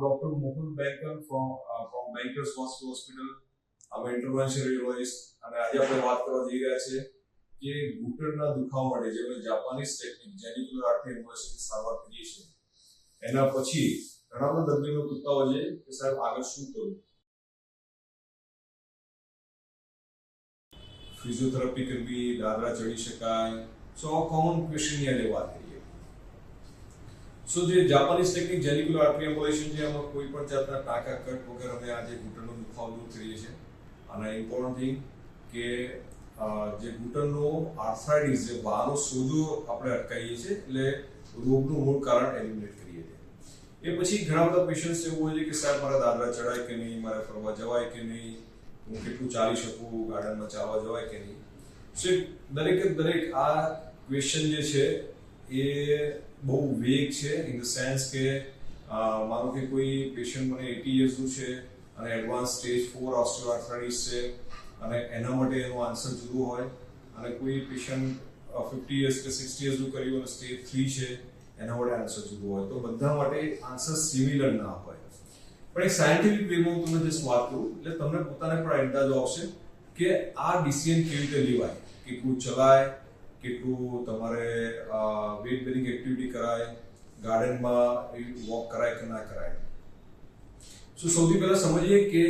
Dr. Mukul Banker from Bankers Hospital. I'm an interventional radiologist અને આજે આપણે વાત કરવા જઈ રહ્યા છીએ કે ઘૂંટણના દુખાવા માટે જે આપણે જાપાનીઝ ટેકનિક જેનિક્યુલર આર્ટરી એમ્બ્યુલેશનની સારવાર કરીએ છીએ એના પછી ઘણા બધા દર્દીઓને પૂછતા હોય છે કે સાહેબ આગળ શું કરવું. ફિઝિયોથેરાપી કરવી, દાદરા ચડી શકાય, સો કોમન ક્વેશ્ચન ની વાત કરીએ. સો જે જાપાનીઝ ટેકનિક જેનિક્યુલર આર્ટરી એમ્બ્યુલેશન છે એમાં કોઈ પણ જાતના ટાંકા કટ વગર અમે આજે ઘૂંટણનો દુખાવો દૂર કરીએ છીએ. અને ઇમ્પોર્ટન્ટ થિંગ કે જે ઘૂંટણનો આર્થરાઇટિસ જે બહારનો સોજો આપણે અટકાવીએ છીએ એટલે રોગનું મૂળ કારણ એલિમિનેટ કરીએ છીએ. એ પછી ઘણા બધા પેશન્ટ્સ એવું હોય છે કે સાહેબ મારા દાદરા ચડાય કે નહીં, મારે ફરવા જવાય કે નહીં, હું કેટલું ચાલી શકું, ગાર્ડનમાં ચાલવા જવાય કે નહીં. સો દરેક આ ક્વેશ્ચન જે છે એ બહુ વેગ છે ઇન ધ સેન્સ કે માનો કે કોઈ પેશન્ટ મને 80 યર્સનું છે અને એડવાન્સ સ્ટેજ 4 ઓસ્ટિયોઆર્થરાઇટિસ છે અને એના માટે એનો આન્સર જુદો હોય, અને કોઈ પેશન્ટ 50 યર્સ કે 60 યર્સનું કર્યું અને સ્ટેજ 3 છે એના માટે આન્સર જુદો હોય. તો બધા માટે આન્સર સિમિલર ના હોય. પણ એક સાયન્ટિફિક વેમાં હું તમને જસ્ટ વાત કરું એટલે તમને પોતાને પણ અંદાજો આવશે કે આ ડિસિઝન કેવી રીતે લેવાય, કેટલું ચલાય, કેટલું તમારે વેટ બેરિંગ એક્ટિવિટી કરાય, ગાર્ડનમાં વોક કરાય કે ના કરાય. સો સૌથી પહેલા સમજીએ કે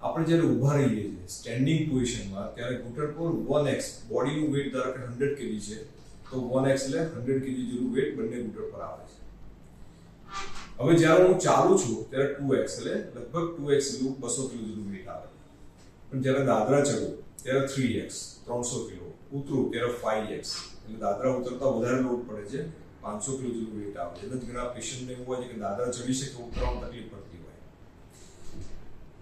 આપણે જ્યારે ઊભા રહીએ છીએ સ્ટેન્ડિંગ પોઝિશનમાં ત્યારે ઘૂંટણ પર 1x બોડીનું વેટ ધારો કે 100 kg છે તો 1x એટલે 100 kg જેટલું વેટ બંને ઘૂંટણ પર આવે છે. હવે જ્યારે હું ચાલું છું ત્યારે 2x એટલે લગભગ 2x જેટલું 200 kg જેટલું વેટ આવે. પણ જ્યારે દાદરા ચડું ત્યારે 3x 300 kg, ઉતરું ત્યારે 5x એટલે દાદરા ઉતરતા વધારે લોડ પડે છે, 500 kg જેટલું વેટ આવે. એટલે જ ઘણા પેશન્ટને એવું હોય છે કે દાદરા ચડી શકે ઉતરવામાં તકલીફ પડતી હોય.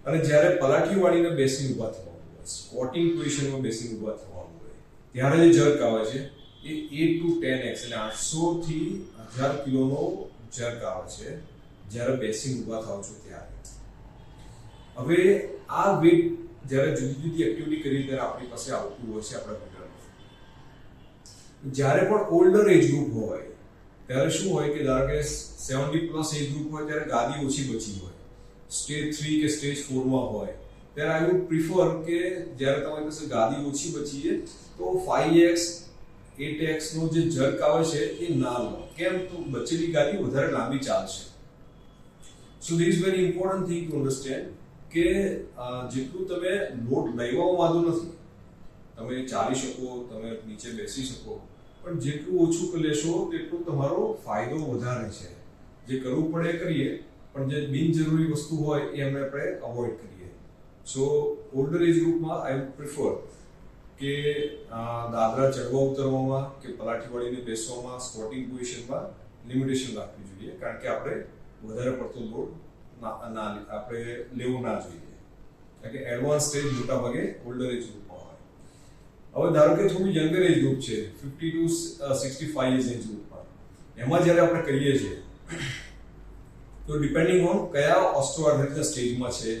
અને જ્યારે પલાઠી વાળીને બેસીને ઊભા થવાનું હોય, સ્ક્વોટિંગ પોઝિશનમાં બેસીને ઊભા થવાનું હોય ત્યારે જે જર્ક આવે છે એ 8 to 10x એટલે 800 થી 1000 કિલોનો જર્ક આવે છે જ્યારે બેસીને ઊભા થાવ છો ત્યારે. હવે આ વેટ જ્યારે જુદી જુદી એક્ટિવિટી કરી ત્યારે આપણી પાસે આવતું હોય છે આપણા ઘૂંટણમાં. જ્યારે પણ ઓલ્ડર એજ ગ્રુપ હોય ત્યારે શું હોય કે ધારો કે 70 પ્લસ એજ ગ્રુપ હોય ત્યારે ગાદી ઓછી બચી હોય, સ્ટેજ 3 કે સ્ટેજ 4 માં હોય ત્યારે આઈ વુડ પ્રિફર કે જ્યારે તમારી પાસે ગાદી ઓછી બચી છે તો 5x 8x નો જે જર્ક આવે છે એ ના લો. કેમ? તો બચેલી ગાદી વધારે લાંબી ચાલશે. So this is very important thing to understand કે જેટલું તમે લોડ લેવામાં વાંધો નથી, તમે ચાલી શકો, તમે નીચે બેસી શકો, પણ જેટલું ઓછું લેશો તેટલું તમારો ફાયદો વધારે છે. જે કરવું પડે કરીએ પણ જે બિનજરૂરી વસ્તુ હોય એ અમે આપણે અવોઇડ કરીએ. સો ઓલ્ડર એજ ગ્રુપમાં આઈ વુડ પ્રિફર કે દાદરા ચડવા ઉતરવામાં કે પલાઠી વાળીને બેસવામાં, સ્ક્વોટિંગ પોઝિશનમાં લિમિટેશન રાખવી જોઈએ, કારણ કે આપણે વધારે પડતો લોડ આપણે લેવો ના જોઈએ, કારણ કે એડવાન્સ સ્ટેજ મોટા ભાગે ઓલ્ડર એજ ગ્રુપમાં હોય. હવે ધારો કે થોડું યંગર એજ ગ્રુપ છે 50 to 65 years એજ ગ્રુપમાં, એમાં જ્યારે આપણે કરીએ છીએ તો ડિપેન્ડિંગ ઓન કયા ઓસ્ટિયોઆર્થરાઇટિસના સ્ટેજમાં છે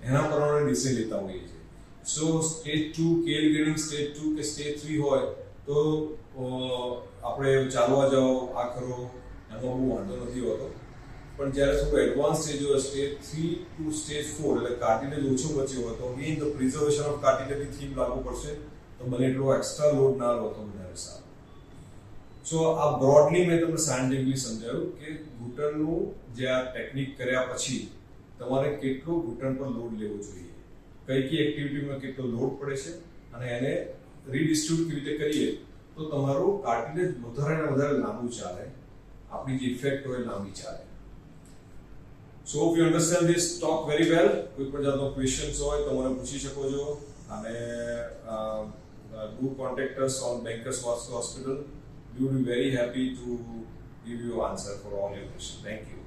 એના પ્રમાણે ડિસિઝન લેતા હોઈએ છીએ. સો સ્ટેજ 2 કેલ ગેડિંગ સ્ટેજ 2 કે સ્ટેજ 3 હોય તો આપણે ચાલવા જાઓ, આ કરો, એમાં બહુ વાંધો નથી હોતો. પણ જ્યારે થોડું એડવાન્સ સ્ટેજ હોય સ્ટેજ 3 to સ્ટેજ 4 એટલે કાર્ટિલેજ ઓછો બચ્યો હોય તો અગેન ધ પ્રિઝર્વેશન ઓફ કાર્ટિલેજની થીમ લાગુ પડશે, તો બને એટલો એક્સ્ટ્રા લોડ ના લો તો વધારે સારું. સો આ બ્રોડલી મેં તમને સાયન્ટિફિકલી સમજાવ્યું કે ઘૂંટણનું જે આ ટેકનિક કર્યા પછી તમારે કેટલો ઘૂંટણ પર લોડ લેવો જોઈએ, કઈ એક્ટિવિટીમાં કેટલો લોડ પડે છે અને એને રીડિસ્ટ્રીબ્યુટ કેવી રીતે કરીએ તો તમારું કાર્ટિલેજ વધારે ને વધારે લાંબુ ચાલે, આપણી જે ઇફેક્ટ હોય લાંબી ચાલે. સો if you understand this talk very well, કોઈ પણ જાતનો ક્વેશ્ચન્સ હોય તો મને પૂછી શકો છો અને do contact us on Bankers Hospital. We will be very happy to give you answer for all your questions. Thank you.